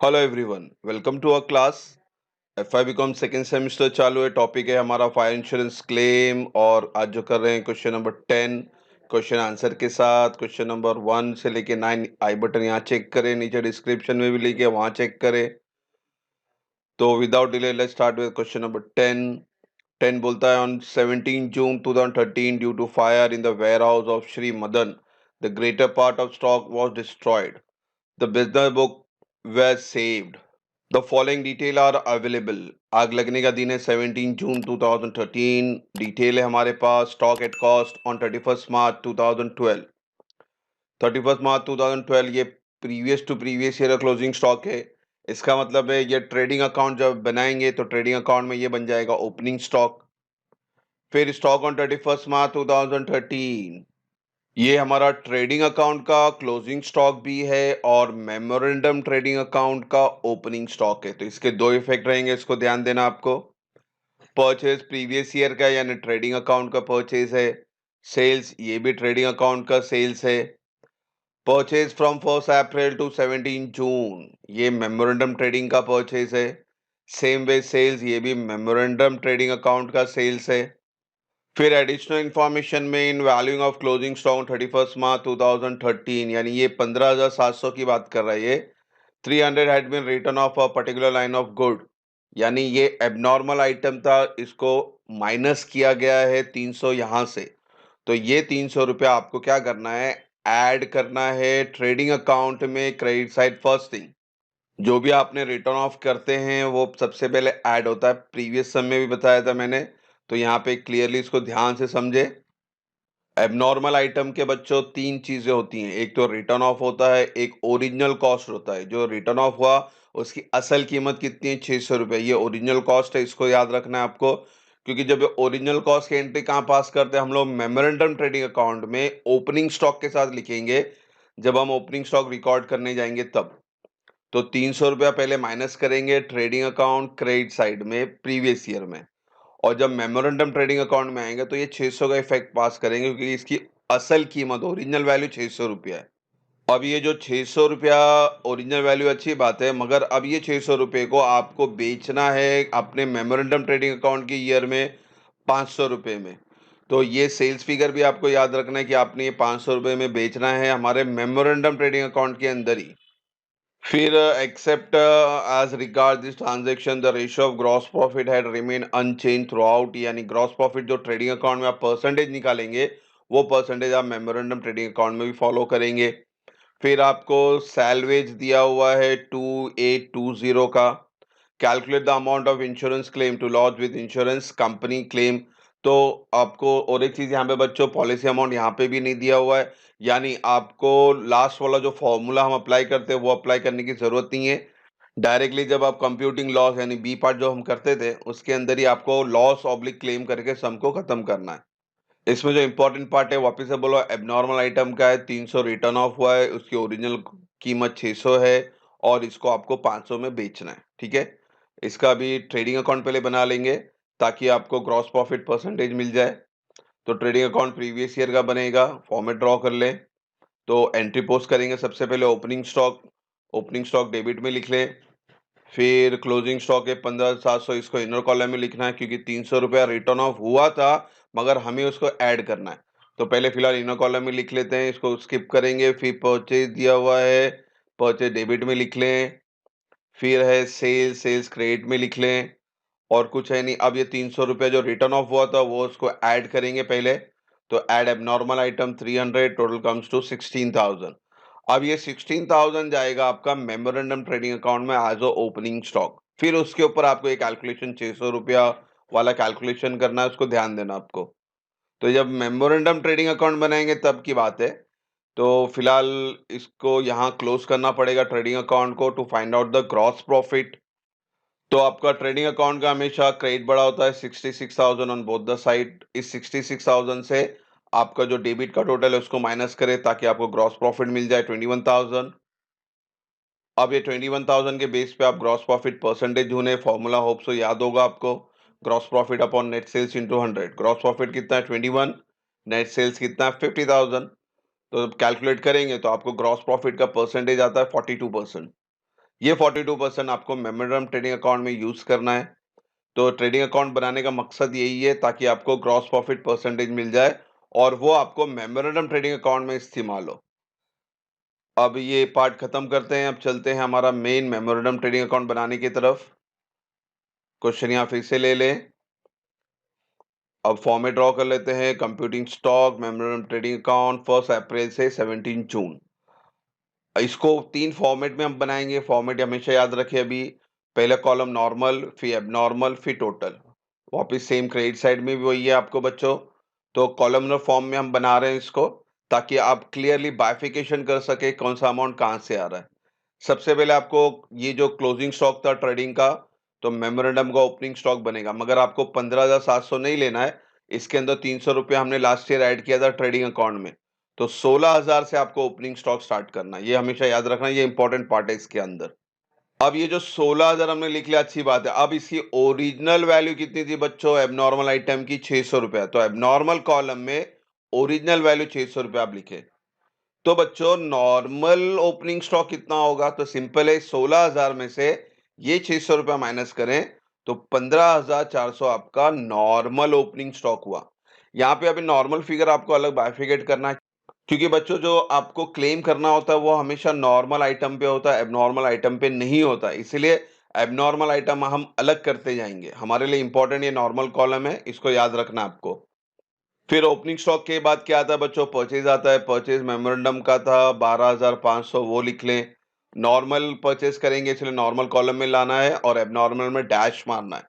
Hello everyone, welcome to our class. F I BCom second semester चालू है। Topic है हमारा फायर इंश्योरेंस क्लेम और आज जो कर रहे हैं क्वेश्चन नंबर 10 क्वेश्चन आंसर के साथ। क्वेश्चन नंबर 1 से लेके 9 आई बटन यहाँ चेक करें, नीचे डिस्क्रिप्शन में भी लेके वहाँ चेक करें। तो without delay let's start with question number 10। 10 बोलता है on 17 June 2013 due to fire in the warehouse of Shri Madan the greater part of stock was destroyed. The business book were saved. The following detail are available. आग लगने का दिन है 17 June 2013। Detail है हमारे पास। Stock at cost on 31 March 2012। 31 March 2012 ये previous to previous year closing stock है। इसका मतलब है ये ट्रेडिंग अकाउंट जब बनाएंगे तो ट्रेडिंग अकाउंट में ये बन जाएगा ओपनिंग स्टॉक। फिर स्टॉक ऑन 31 मार्च 2013 ये हमारा ट्रेडिंग अकाउंट का क्लोजिंग स्टॉक भी है और मेमोरेंडम ट्रेडिंग अकाउंट का ओपनिंग स्टॉक है। तो इसके दो इफेक्ट रहेंगे, इसको ध्यान देना आपको। परचेज प्रीवियस ईयर का यानी ट्रेडिंग अकाउंट का परचेज है। सेल्स ये भी ट्रेडिंग अकाउंट का सेल्स है। परचेज फ्रॉम 1 अप्रैल टू 17 जून ये मेमोरेंडम ट्रेडिंग का परचेज है। सेम वे सेल्स ये भी मेमोरेंडम ट्रेडिंग अकाउंट का सेल्स है। फिर एडिशनल इंफॉर्मेशन में इन वैल्यूइंग ऑफ क्लोजिंग स्टॉक 31 मार्च 2013 यानी ये 15,700 की बात कर रहा है। ये 300 had been return of a particular line of good यानी ये एबनॉर्मल आइटम था, इसको माइनस किया गया है 300 यहां से। तो ये 300 रुपया आपको क्या करना है, ऐड करना है ट्रेडिंग अकाउंट में क्रेडिट साइड। फर्स्ट थिंग जो भी आपने रिटर्न ऑफ करते हैं वो सबसे पहले ऐड होता है। प्रीवियस सम में भी बताया था मैंने, तो यहाँ पे क्लियरली इसको ध्यान से समझे। एबनॉर्मल आइटम के बच्चों तीन चीजें होती हैं, एक तो रिटर्न ऑफ होता है, एक ओरिजिनल कॉस्ट होता है। जो रिटर्न ऑफ हुआ उसकी असल कीमत कितनी है, 600 रुपये, ये ओरिजिनल कॉस्ट है, इसको याद रखना है आपको। क्योंकि जब ओरिजिनल कॉस्ट की एंट्री कहाँ पास करते हैं हम लोग, मेमोरेंडम ट्रेडिंग अकाउंट में ओपनिंग स्टॉक के साथ लिखेंगे जब हम ओपनिंग स्टॉक रिकॉर्ड करने जाएंगे तब। तो 300 रुपया पहले माइनस करेंगे ट्रेडिंग अकाउंट क्रेडिट साइड में प्रीवियस ईयर में, और जब मेमोरेंडम ट्रेडिंग अकाउंट में आएंगे तो ये 600 का इफेक्ट पास करेंगे क्योंकि इसकी असल कीमत ओरिजिनल वैल्यू 600 रुपया है। अब ये जो 600 रुपया ओरिजिनल वैल्यू अच्छी बात है, मगर अब ये 600 रुपये को आपको बेचना है अपने मेमोरेंडम ट्रेडिंग अकाउंट की ईयर में 500 रुपये में। तो ये सेल्स फिगर भी आपको याद रखना है कि आपने ये 500 रुपये में बेचना है हमारे मेमोरेंडम ट्रेडिंग अकाउंट के अंदर ही। फिर except as regard this transaction the ratio of gross profit had remain unchange throughout, यानी ग्रॉस प्रॉफिट जो ट्रेडिंग अकाउंट में आप परसेंटेज निकालेंगे वो परसेंटेज आप मेमोरेंडम ट्रेडिंग अकाउंट में भी फॉलो करेंगे। फिर आपको सैलवेज दिया हुआ है 2820 का। Calculate the amount of insurance claim to lodge with insurance company claim. तो आपको और एक चीज यहाँ पे बच्चों, पॉलिसी अमाउंट यहाँ पे भी नहीं दिया हुआ है, यानी आपको लास्ट वाला जो फॉर्मूला हम अप्लाई करते हैं वो अप्लाई करने की जरूरत नहीं है। डायरेक्टली जब आप कंप्यूटिंग लॉस यानी बी पार्ट जो हम करते थे उसके अंदर ही आपको लॉस ऑब्लिक क्लेम करके सम को खत्म करना है। इसमें जो इंपॉर्टेंट पार्ट है वापस से बोलो, एबनॉर्मल आइटम का है 300 रिटर्न ऑफ हुआ है, उसकी ओरिजिनल कीमत 600 है और इसको आपको 500 में बेचना है। ठीक है, इसका भी ट्रेडिंग अकाउंट पहले बना लेंगे ताकि आपको ग्रॉस प्रॉफिट परसेंटेज मिल जाए। तो ट्रेडिंग अकाउंट प्रीवियस ईयर का बनेगा, फॉर्मेट ड्रॉ कर ले। तो एंट्री पोस्ट करेंगे सबसे पहले opening stock, opening stock debit में लिख ले। फिर क्लोजिंग स्टॉक है 15,700, इसको इनर कॉलम में लिखना है क्योंकि 300 रुपया रिटर्न ऑफ हुआ था मगर हमें उसको ऐड करना है। तो पहले फिलहाल इनर कॉलम में लिख लेते हैं, इसको स्किप करेंगे। फिर परचेज दिया हुआ है, परचेज डेबिट में लिख लें। फिर है सेल्स, सेल्स क्रेडिट में लिख लें। और कुछ है नहीं। अब ये 300 रुपया जो रिटर्न ऑफ हुआ था वो उसको ऐड करेंगे पहले। तो add abnormal item 300, total comes to 16,000। अब ये 16,000 जाएगा आपका मेमोरेंडम ट्रेडिंग अकाउंट में एज अ ओपनिंग स्टॉक। फिर उसके ऊपर आपको एक कैलकुलेशन 600 रुपया वाला कैलकुलेशन करना है, उसको ध्यान देना आपको। तो जब मेमोरेंडम ट्रेडिंग अकाउंट बनाएंगे तब की बात है। तो फिलहाल इसको यहाँ क्लोज करना पड़ेगा ट्रेडिंग अकाउंट को to find out the gross profit. तो आपका ट्रेडिंग अकाउंट का हमेशा क्रेडिट बड़ा होता है 66,000 ऑन बोथ द साइड। इस 66,000 से आपका जो डेबिट का टोटल है उसको माइनस करें ताकि आपको ग्रॉस प्रॉफिट मिल जाए 21,000। अब ये 21,000 के बेस पे आप ग्रॉस प्रॉफिट परसेंटेज ढूंढे, फॉर्मूला होप सो याद होगा आपको। Gross profit upon net sales into 100। Gross profit कितना है 21, नेट सेल्स कितना है 50,000। तो कैलकुलेट करेंगे तो आपको ग्रॉस प्रॉफिट का परसेंटेज आता है 42%। ये 42% आपको मेमोरेंडम ट्रेडिंग अकाउंट में यूज करना है। तो ट्रेडिंग अकाउंट बनाने का मकसद यही है ताकि आपको ग्रॉस प्रॉफिट परसेंटेज मिल जाए और वो आपको मेमोरेंडम ट्रेडिंग अकाउंट में इस्तेमाल हो। अब ये पार्ट खत्म करते हैं, अब चलते हैं हमारा मेन मेमोरेंडम ट्रेडिंग अकाउंट बनाने की तरफ। क्वेश्चन यहाँ फिर से ले लें। अब फॉर्मेट ड्रॉ कर लेते हैं। Computing stock memorandum trading account 1 अप्रैल से 17 जून। इसको 3 फॉर्मेट में हम बनाएंगे। फॉर्मेट हमेशा याद रखें। अभी पहला कॉलम नॉर्मल, फिर एबनॉर्मल, फिर टोटल। वापिस सेम क्रेडिट साइड में भी वही है आपको बच्चों। तो कॉलमनर फॉर्म में हम बना रहे हैं इसको, ताकि आप क्लियरली बाइफिकेशन कर सके कौन सा अमाउंट कहाँ से आ रहा है। सबसे पहले आपको ये जो क्लोजिंग स्टॉक था ट्रेडिंग का, तो मेमोरेंडम का ओपनिंग स्टॉक बनेगा, मगर आपको 15,700 नहीं लेना है। इसके अंदर 300 रुपये हमने लास्ट ईयर ऐड किया था ट्रेडिंग अकाउंट में। तो 16,000 से आपको ओपनिंग स्टॉक स्टार्ट करना है। ये हमेशा याद रखना, ये इंपॉर्टेंट पार्ट है इसके अंदर। अब ये जो 16,000 हमने लिख लिया, अच्छी बात है। अब इसकी ओरिजिनल वैल्यू कितनी थी बच्चों? एबनॉर्मल आइटम की 600 रुपया। तो एबनॉर्मल कॉलम में ओरिजिनल वैल्यू 600 रुपया आप लिखे। तो बच्चों नॉर्मल ओपनिंग स्टॉक कितना होगा? तो सिंपल है, 16,000 में से ये 600 रुपया माइनस करें तो 15,400 आपका नॉर्मल ओपनिंग स्टॉक हुआ। यहाँ पे अभी नॉर्मल फिगर आपको अलग बाइफिकेट करना है, क्योंकि बच्चों जो आपको क्लेम करना होता है वो हमेशा नॉर्मल आइटम पे होता है, एबनॉर्मल आइटम पे नहीं होता। इसीलिए एबनॉर्मल आइटम हम अलग करते जाएंगे। हमारे लिए इंपॉर्टेंट ये नॉर्मल कॉलम है, इसको याद रखना आपको। फिर ओपनिंग स्टॉक के बाद क्या आता है बच्चों? परचेज आता है। परचेज मेमोरेंडम का था 12,500, वो लिख लें। नॉर्मल परचेज करेंगे इसलिए नॉर्मल कॉलम में लाना है और एबनॉर्मल में डैश मारना है।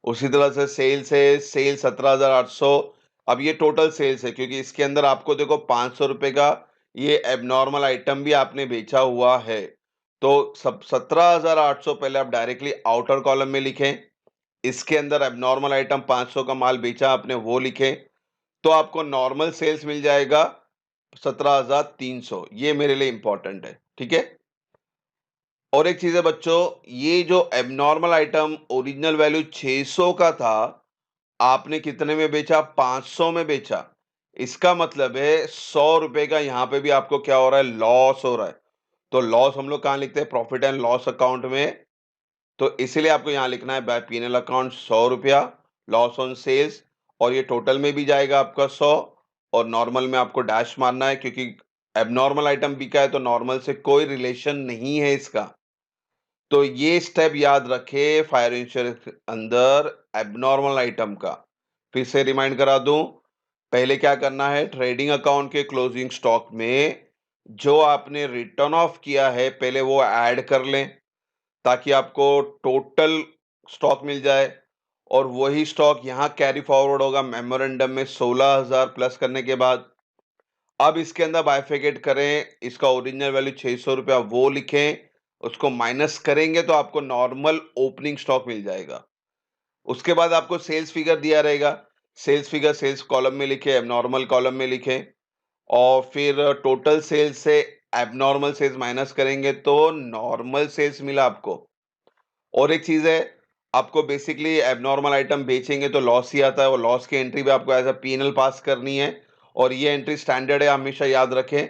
उसी तरह से सेल्स है, सेल 17,800। अब ये टोटल सेल्स है, क्योंकि इसके अंदर आपको देखो 500 रुपए का ये एबनॉर्मल आइटम भी आपने बेचा हुआ है। तो सब 17,800 पहले आप डायरेक्टली आउटर कॉलम में लिखें। इसके अंदर एबनॉर्मल आइटम 500 का माल बेचा आपने, वो लिखें। तो आपको नॉर्मल सेल्स मिल जाएगा 17,300। ये मेरे लिए इंपॉर्टेंट है, ठीक है। और एक चीज है बच्चों, ये जो एबनॉर्मल आइटम ओरिजिनल वैल्यू 600 का था, आपने कितने में बेचा? 500 में बेचा। इसका मतलब है 100 रुपए का यहाँ पे भी आपको क्या हो रहा है? लॉस हो रहा है। तो लॉस हम लोग कहाँ लिखते हैं? प्रॉफिट एंड लॉस अकाउंट में। तो इसीलिए आपको यहाँ लिखना है बाय पी&एल अकाउंट 100 रुपया लॉस ऑन सेल्स, और ये टोटल में भी जाएगा आपका 100, और नॉर्मल में आपको डैश मारना है, क्योंकि एबनॉर्मल आइटम बिका है तो नॉर्मल से कोई रिलेशन नहीं है इसका। तो ये स्टेप याद रखें फायर इंश्योरेंस के अंदर एबनॉर्मल आइटम का। फिर से रिमाइंड करा दूं, पहले क्या करना है? ट्रेडिंग अकाउंट के क्लोजिंग स्टॉक में जो आपने रिटर्न ऑफ किया है पहले वो ऐड कर लें, ताकि आपको टोटल स्टॉक मिल जाए। और वही स्टॉक यहाँ कैरी फॉरवर्ड होगा मेमोरेंडम में 16,000 प्लस करने के बाद। अब इसके अंदर बाइफिकेट करें, इसका ओरिजिनल वैल्यू 600 रुपया वो लिखें, उसको माइनस करेंगे तो आपको नॉर्मल ओपनिंग स्टॉक मिल जाएगा। उसके बाद आपको सेल्स फिगर दिया रहेगा। सेल्स फिगर सेल्स कॉलम में लिखे, एबनॉर्मल कॉलम में लिखें, और फिर टोटल सेल्स से एबनॉर्मल सेल्स माइनस करेंगे तो नॉर्मल सेल्स मिला आपको। और एक चीज है, आपको बेसिकली एबनॉर्मल आइटम बेचेंगे तो लॉस ही आता है, वो लॉस की एंट्री भी आपको एज अ पी&एल पास करनी है, और ये एंट्री स्टैंडर्ड है, हमेशा याद रखें।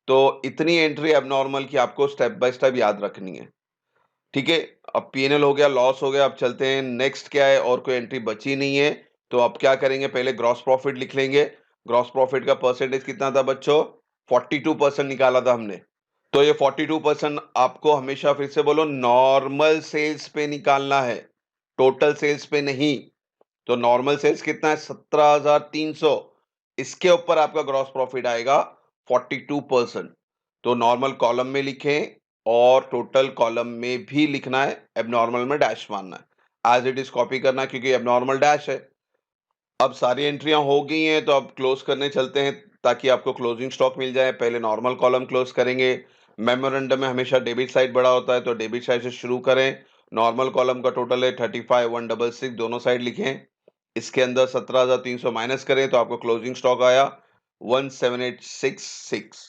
तो इतनी एंट्री एबनॉर्मल की आपको स्टेप बाय स्टेप याद रखनी है, ठीक है। अब पी&एल हो गया, लॉस हो गया। अब चलते हैं नेक्स्ट क्या है, और कोई एंट्री बची नहीं है। तो अब क्या करेंगे? पहले ग्रॉस प्रॉफिट लिख लेंगे। ग्रॉस प्रॉफिट का परसेंटेज कितना था बच्चों? 42% निकाला था हमने। तो ये 42% आपको हमेशा फिर से बोलो नॉर्मल सेल्स पे निकालना है, टोटल सेल्स पे नहीं। तो नॉर्मल सेल्स कितना है? 17,300। इसके ऊपर आपका ग्रॉस प्रॉफिट आएगा 42%। तो नॉर्मल कॉलम में लिखें और टोटल कॉलम में भी लिखना है, एबनॉर्मल में डैश मारना है। एज इट इज कॉपी करना है, क्योंकि एबनॉर्मल डैश है। अब सारी एंट्रियां हो गई हैं, तो अब क्लोज करने चलते हैं, ताकि आपको क्लोजिंग स्टॉक मिल जाए। पहले नॉर्मल कॉलम क्लोज करेंगे। मेमोरेंडम में हमेशा डेबिट साइड बड़ा होता है, तो डेबिट साइड से शुरू करें। नॉर्मल कॉलम का टोटल है 35,166, दोनों साइड लिखें। इसके अंदर 17,300 माइनस करें तो आपको क्लोजिंग स्टॉक आया 17,866।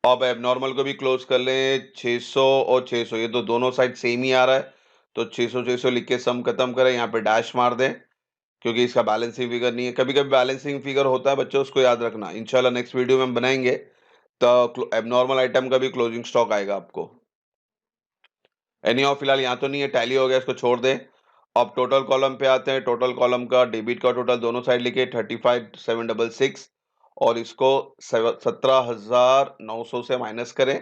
अब एबनॉर्मल को भी क्लोज कर लें, 600 और 600, ये तो दोनों साइड सेम ही आ रहा है। तो 600 लिख के सम खत्म करें, यहाँ पे डैश मार दें, क्योंकि इसका बैलेंसिंग फिगर नहीं है। कभी-कभी बैलेंसिंग फिगर होता है बच्चों, उसको याद रखना। इंशाल्लाह नेक्स्ट वीडियो में हम बनाएंगे, तो एबनॉर्मल आइटम का भी क्लोजिंग स्टॉक आएगा आपको। एनी ऑफ फिलहाल यहाँ तो नहीं है, टैली हो गया, इसको छोड़ दें। अब टोटल कॉलम पे आते हैं। टोटल कॉलम का डेबिट का टोटल दोनों साइड लिखे 35,766 और इसको 17,900 से माइनस करें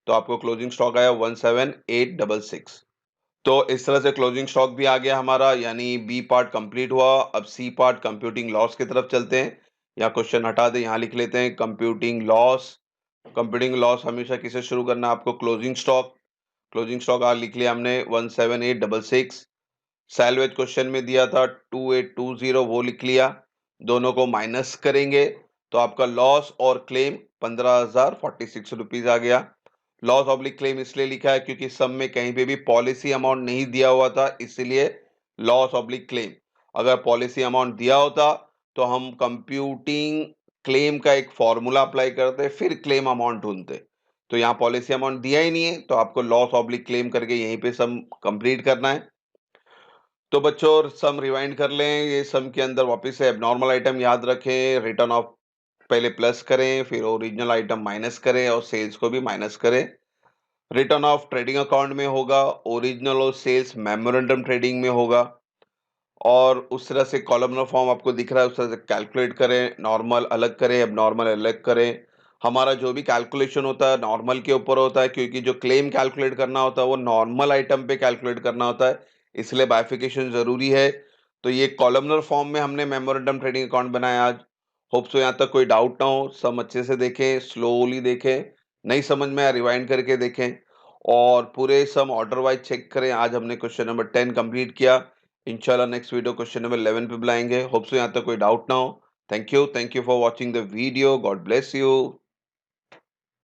तो आपको क्लोजिंग स्टॉक आया 17,866। तो इस तरह से क्लोजिंग स्टॉक भी आ गया हमारा, यानी बी पार्ट कंप्लीट हुआ। अब सी पार्ट कंप्यूटिंग लॉस की तरफ चलते हैं। या क्वेश्चन हटा दे, यहाँ लिख लेते हैं कंप्यूटिंग लॉस। कंप्यूटिंग लॉस हमेशा किसे शुरू करना है आपको? Closing stock. क्लोजिंग स्टॉक आज लिख लिया हमने 17,866। सैलवेज क्वेश्चन में दिया था 2820, वो लिख लिया। दोनों को माइनस करेंगे तो आपका लॉस और क्लेम 15,046 रुपीज आ गया। लॉस ऑब्लिक क्लेम इसलिए लिखा है क्योंकि सब में कहीं पे भी पॉलिसी अमाउंट नहीं दिया हुआ था, इसलिए लॉस ऑब्लिक क्लेम। अगर पॉलिसी अमाउंट दिया होता तो हम कंप्यूटिंग क्लेम का एक फॉर्मूला अप्लाई करते, फिर क्लेम अमाउंट ढूंढते। तो यहाँ पॉलिसी अमाउंट दिया ही नहीं है, तो आपको लॉस ऑब्लिक क्लेम करके यहीं पे सम कंप्लीट करना है। तो बच्चों सम रिवाइंड कर लें। ये सम के अंदर वापस से एबनॉर्मल आइटम याद रखें, रिटर्न ऑफ पहले प्लस करें, फिर ओरिजिनल आइटम माइनस करें और सेल्स को भी माइनस करें। रिटर्न ऑफ ट्रेडिंग अकाउंट में होगा, ओरिजिनल और सेल्स मेमोरेंडम ट्रेडिंग में होगा। और उस तरह से कॉलमनर फॉर्म आपको दिख रहा है, उस तरह से कैलकुलेट करें। नॉर्मल अलग करें, एबनॉर्मल अलग करें। हमारा जो भी कैलकुलेशन होता है नॉर्मल के ऊपर होता है, क्योंकि जो क्लेम कैलकुलेट करना होता है वो नॉर्मल आइटम पे कैलकुलेट करना होता है, इसलिए बाइफिकेशन जरूरी है। तो ये कॉलमनर फॉर्म में हमने मेमोरेंडम ट्रेडिंग अकाउंट बनाया आज। होप सो यहाँ तक कोई डाउट ना हो, सब अच्छे से देखें, स्लोली देखें, नहीं समझ में आया रिवाइंड करके देखें और पूरे सम ऑर्डर वाइज चेक करें। आज हमने क्वेश्चन नंबर 10 कंप्लीट किया। इंशाल्लाह नेक्स्ट वीडियो क्वेश्चन नंबर 11 पे बुलाएंगे। होप सो यहाँ तक कोई डाउट ना हो। Thank you for watching the video. God bless you.